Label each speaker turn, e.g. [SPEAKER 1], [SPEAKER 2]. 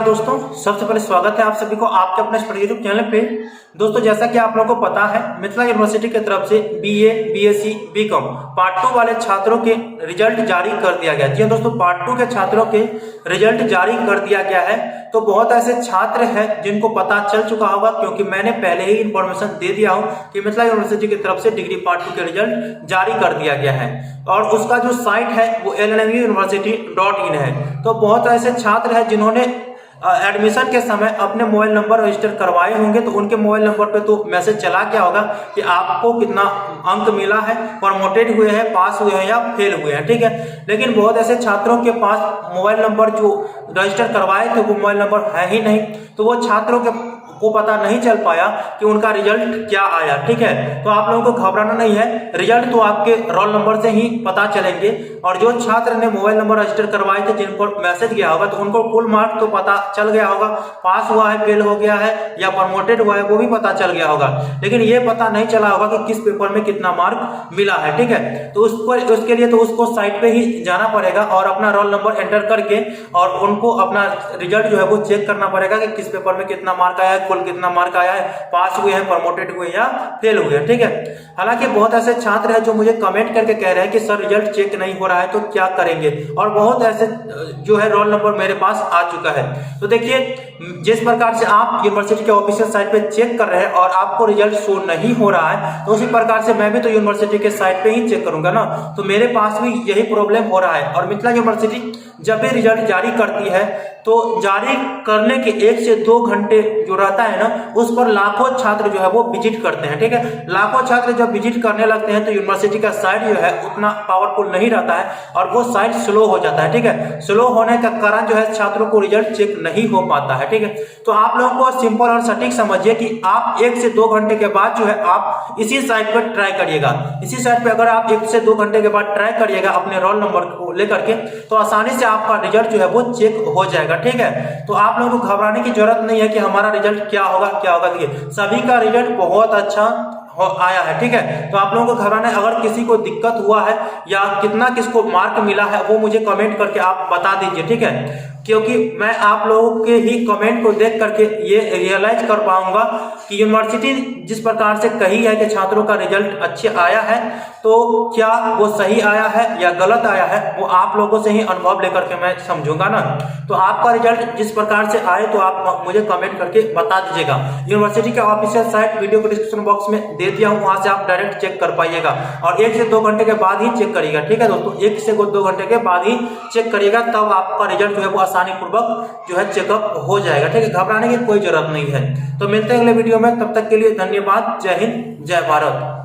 [SPEAKER 1] दोस्तों, सबसे पहले स्वागत है आप सभी को आपके अपने यूट्यूब चैनल पे। दोस्तों, जैसा कि आप लोगों को पता है, मिथिला यूनिवर्सिटी की तरफ से बीए, बीएससी, बीकॉम पार्ट 2 वाले छात्रों के रिजल्ट जारी कर दिया गया। जी हाँ दोस्तों, पार्ट 2 के छात्रों के रिजल्ट जारी कर दिया गया है। तो बहुत ऐसे छात्र हैं जिनको पता चल चुका होगा, क्योंकि मैंने पहले ही इंफॉर्मेशन दे दिया हूं कि मिथिला यूनिवर्सिटी की तरफ से डिग्री पार्ट 2 के रिजल्ट जारी कर दिया गया है और उसका जो साइट है वो lnmuuniversity.in है। तो बहुत ऐसे छात्र हैं जिन्होंने एडमिशन के समय अपने मोबाइल नंबर रजिस्टर करवाए होंगे, तो उनके मोबाइल नंबर पे तो मैसेज चला गया होगा कि आपको कितना अंक मिला है, प्रमोटेड हुए हैं, पास हुए हैं या फेल हुए हैं। ठीक है, लेकिन बहुत ऐसे छात्रों के पास मोबाइल नंबर जो रजिस्टर करवाए थे वो मोबाइल नंबर है ही नहीं, तो वो छात्रों को पता नहीं चल पाया कि उनका रिजल्ट क्या आया। ठीक है, तो आप लोगों को घबराना नहीं है, रिजल्ट तो आपके रोल नंबर से ही पता चलेंगे। और जो छात्र ने मोबाइल नंबर रजिस्टर करवाए थे, जिनको मैसेज गया होगा, तो उनको फुल मार्क तो पता चल गया होगा, पास हुआ है, फेल हो गया है या प्रमोटेड हुआ है वो भी पता चल गया होगा, लेकिन ये पता नहीं चला होगा कि किस पेपर में कितना मार्क मिला है। ठीक है, तो उसके लिए तो उसको साइट पे ही जाना पड़ेगा और अपना रोल नंबर एंटर करके और उनको अपना रिजल्ट जो है वो चेक करना पड़ेगा कि किस पेपर में कितना मार्क आया है, कुल कितना मार्क आया है, पास हुए हैं, प्रमोटेड हुए या फेल हुए। ठीक है, हालांकि बहुत ऐसे छात्र हैं जो मुझे कमेंट करके कह रहे हैं कि सर रिजल्ट चेक नहीं हो रहा है तो क्या करेंगे, और बहुत ऐसे जो है रोल नंबर मेरे पास आ चुका है। तो देखिए, जिस प्रकार से आप यूनिवर्सिटी के ऑफिशियल साइट पे चेक कर रहे हैं और आपको रिजल्ट शो नहीं हो रहा है, तो उसी प्रकार से मैं भी तो यूनिवर्सिटी के साइट पे ही चेक करूंगा ना। तो मेरे पास भी यही प्रॉब्लम हो रहा है। और मिथिला यूनिवर्सिटी जब भी रिजल्ट जारी करती है तो जारी करने के 1 से 2 घंटे जो रहता है ना, उस पर लाखों छात्र जो है वो विजिट करते हैं। ठीक है, लाखों छात्र जब विजिट करने लगते हैं तो यूनिवर्सिटी का साइट जो है उतना पावरफुल नहीं रहता है और वो साइट स्लो हो जाता है। ठीक है, स्लो होने का कारण जो है छात्रों को रिजल्ट चेक नहीं हो पाता है। ठीक है, तो आप लोगों को सिंपल और सटीक समझिए कि आप 1 से 2 घंटे के बाद जो है आप इसी साइट पर ट्राई करिएगा। इसी साइट पर अगर आप 1 से 2 घंटे के बाद ट्राई करिएगा अपने रोल नंबर को लेकर के, तो आसानी से आपका रिजल्ट जो है वो चेक हो जाएगा। ठीक है, तो आप लोगों को घबराने की जरूरत नहीं है कि हमारा रिजल्ट क्या होगा क्या होगा। देखिए, सभी का रिजल्ट बहुत अच्छा आया है। ठीक है, तो आप लोगों को घबराना है। अगर किसी को दिक्कत हुआ है या कितना किसको मार्क मिला है वो मुझे कमेंट करके आप बता दीजिए। ठीक है, क्योंकि मैं आप लोगों के ही कमेंट को देख करके ये रियलाइज कर पाऊंगा कि यूनिवर्सिटी जिस प्रकार से कही है कि छात्रों का रिजल्ट अच्छे आया है, तो क्या वो सही आया है या गलत आया है, वो आप लोगों से ही अनुभव लेकर के मैं समझूंगा ना। तो आपका रिजल्ट जिस प्रकार से आए तो आप मुझे कमेंट करके बता दीजिएगा। यूनिवर्सिटी का ऑफिशियल साइट वीडियो को डिस्क्रिप्शन बॉक्स में दे दिया हूं, वहां से आप डायरेक्ट चेक कर पाइएगा और 1 से 2 घंटे के बाद ही चेक करिएगा। ठीक है दोस्तों, 1 से 2 घंटे के बाद ही चेक करिएगा, तब आपका रिजल्ट जो है वो आसानी पूर्वक जो है चेकअप हो जाएगा। ठीक है, घबराने की कोई जरूरत नहीं है। तो मिलते हैं अगले वीडियो में, तब तक के लिए धन्यवाद। जय हिंद, जय भारत।